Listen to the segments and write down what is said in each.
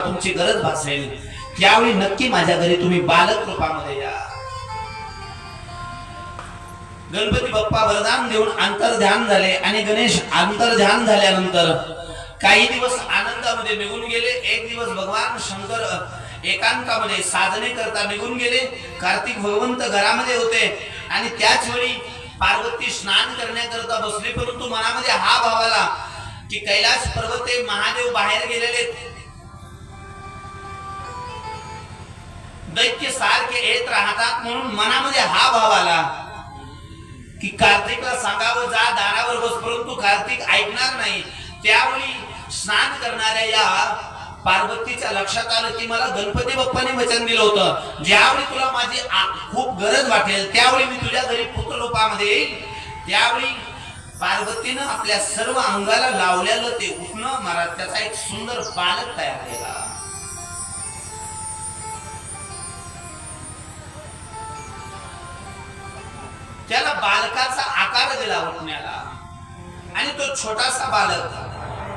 तुमची गरज भासेल त्यावेळी नक्की माझ्या घरी तुम्ही बालक रूपामध्ये या। गणपती बाप्पा वरदान देऊन अंतर्ध्यान झाले आणि गणेश अंतर्ध्यान झाल्यानंतर काही दिवस आनंदामध्ये निघून गेले। एक दिवस भगवान शंकर एकांतामध्ये साधने करता निघून गेले। कार्तिक भगवंत घरामध्ये होते आणि त्याच वेळी पार्वती स्नान करण्याकरता बसली, परंतु मनामध्ये हा भाव आला की कैलास पर्वते महादेव बाहेर गेलेले, दैत्य सारखे येत राहतात, म्हणून मनामध्ये हा भाव आला की कार्तिकला सांगावं जा दारावर बस, परंतु कार्तिक ऐकणार नाही। त्यावेळी स्नान करणाऱ्या या पार्वतीच्या लक्षात आलं की मला गणपती बाप्पाने वचन दिलं होतं ज्यावेळी तुला माझी खूप गरज वाटेल त्यावेळी मी तुझ्या घरी पुत्र रूपामध्ये येईल। त्यावेळी पार्वतीनं आपल्या सर्व अंगाला लावलेलं ते उठणं महाराज त्याचा एक सुंदर बालक तयार केला। त्याला बालकाचा आकार दिला उठण्याला आणि तो छोटासा बालक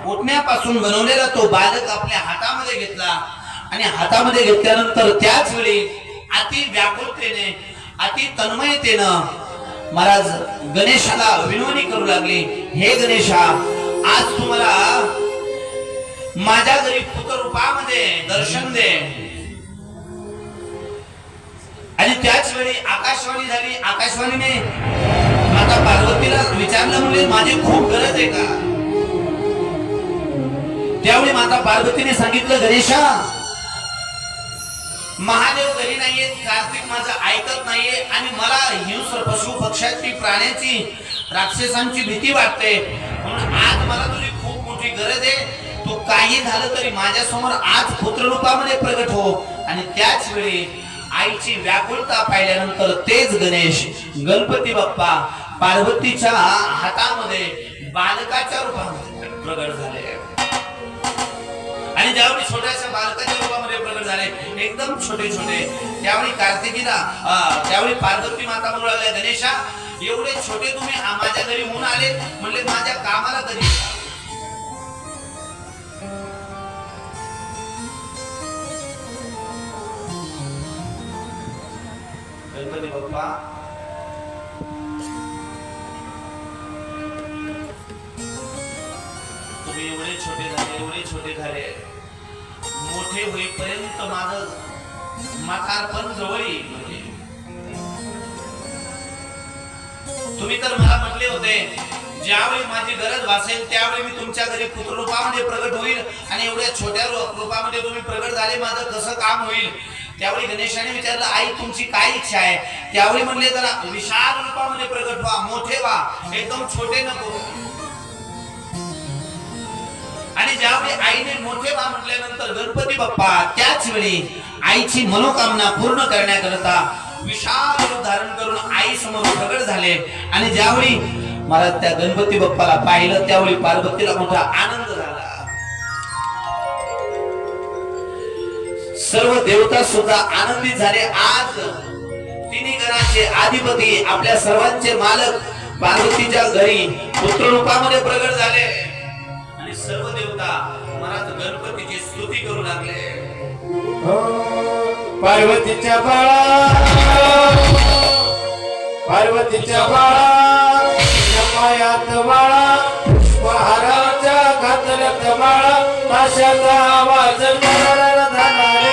उठण्यापासून बनवलेला तो बालक आपल्या हातामध्ये घेतला आणि हातामध्ये घेतल्यानंतर त्याच वेळी अति व्याकुलतेने अति तन्मयतेने महाराज गणेशाला विनवणी करू लागले, हे गणेशा आज तुम्हाला माझ्या घरी पुत्र रूपामध्ये दर्शन दे। आणि त्याच वेळी आकाशवाणी झाली। आकाशवाणीने माता पार्वतीला विचारलं म्हणजे माझी खूप गरज आहे का? त्यावेळी माता पार्वतीने सांगितलं गणेशा महादेव घरी नाहीये, कार्तिक माझं ऐकत नाहीये आणि मला हिंस्र पशु पक्ष्याची प्राण्याची राक्षसांची भीती वाटते, म्हणून आज मला तुझी खूप मोठी गरज आहे। तू काही झालं तरी माझ्या समोर आज पुत्र रूपामध्ये प्रगट हो। आणि त्याच वेळी आईची व्याकुलता पाहिल्यानंतर तेच गणेश गणपती बाप्पा पार्वतीच्या हातामध्ये बालकाच्या रूपामध्ये प्रगट झाले आणि ज्यावेळी छोट्याशा बालकाच्या रूपामध्ये प्रगट झाले एकदम छोटे छोटे, त्यावेळी कार्तिकीला त्यावेळी पार्वती माता म्हणू लागल्या गणेशा एवढे छोटे तुम्ही माझ्या घरी होऊन आले, म्हणले माझ्या कामाला कधी गणपती बाप्पा तुम्ही एवढे छोटे झाले मोठे होईपर्यंत माझं म्हातारपण जवळ येईल। तुम्ही तर मला म्हटले होते ज्यावेळी माझी गरज भासेल त्यावेळी मी तुमच्या घरी पुत्र रूपामध्ये प्रगट होईल आणि एवढ्या छोट्या रूपामध्ये तुम्ही प्रगट झाले माझं कसं काम होईल? त्यावेळी गणेशाने विचारलं आई तुमची काय इच्छा आहे? त्यावेळी म्हणले जरा विशाल रूपामध्ये प्रगट व्हा, मोठे व्हा, एकदम छोटे नको। आणि ज्यावेळी आईने मोठे व्हा म्हटल्यानंतर गणपती बाप्पा त्याच वेळी आईची मनोकामना पूर्ण करण्याकरता विशाल रूप धारण करून आई समोर प्रगट झाले। आणि ज्यावेळी मला त्या गणपती बाप्पाला पाहिलं त्यावेळी पार्वतीला मोठा आनंद झाला। सर्व देवता सुद्धा आनंदित झाले। आज तिन्ही गणाचे अधिपती आपल्या सर्वांचे मालक पार्वतीच्या घरी पुत्र रूपामध्ये प्रगट झाले आणि सर्व देवता महाराज गणपतीची स्तुती करू लागले। पार्वतीच्या बाळा पायात बाळा पुष्पहाराच्या घातल्यात बाळा ताशाचा आवाज झाला रे।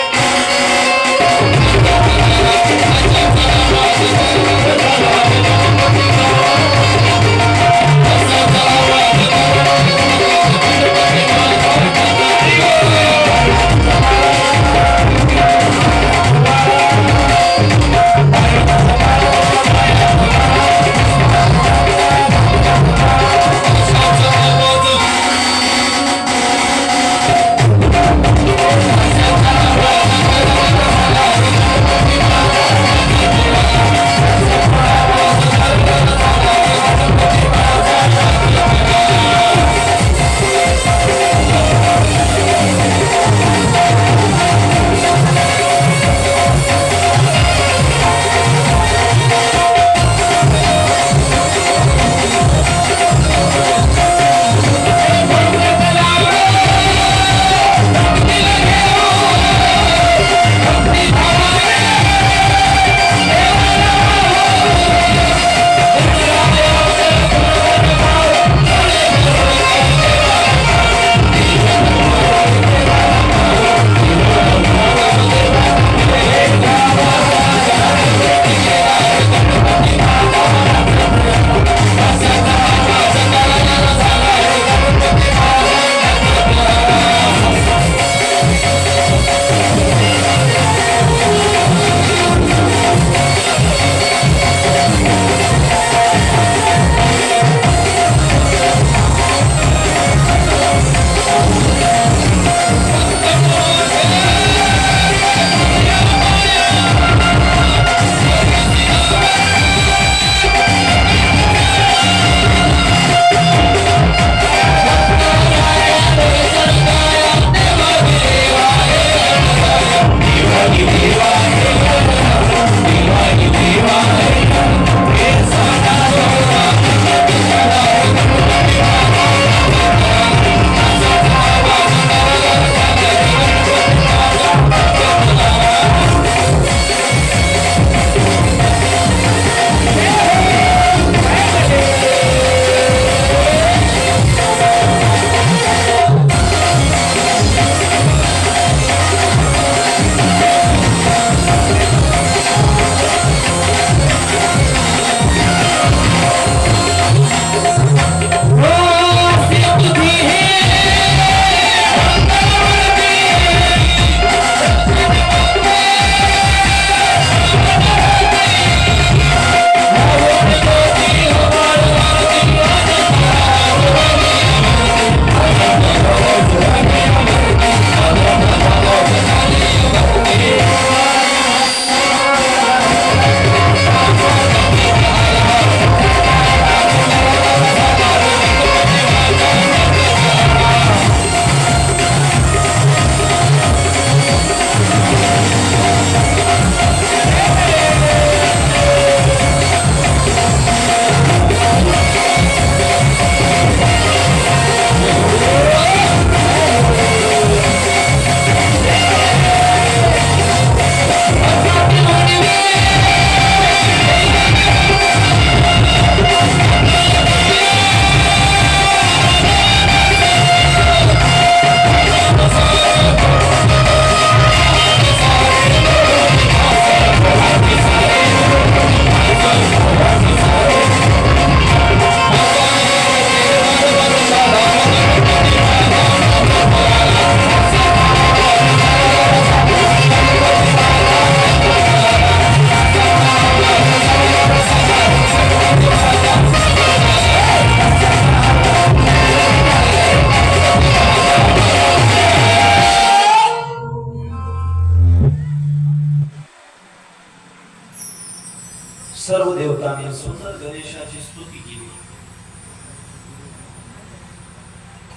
सर्व देवतांनी सुंदर गणेशाची स्तुती केली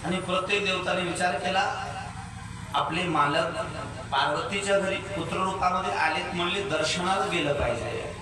आणि प्रत्येक देवताने विचार केला आपले मालक पार्वतीच्या घरी पुत्र रूपामध्ये आलेत म्हणले दर्शनाला गेलं पाहिजे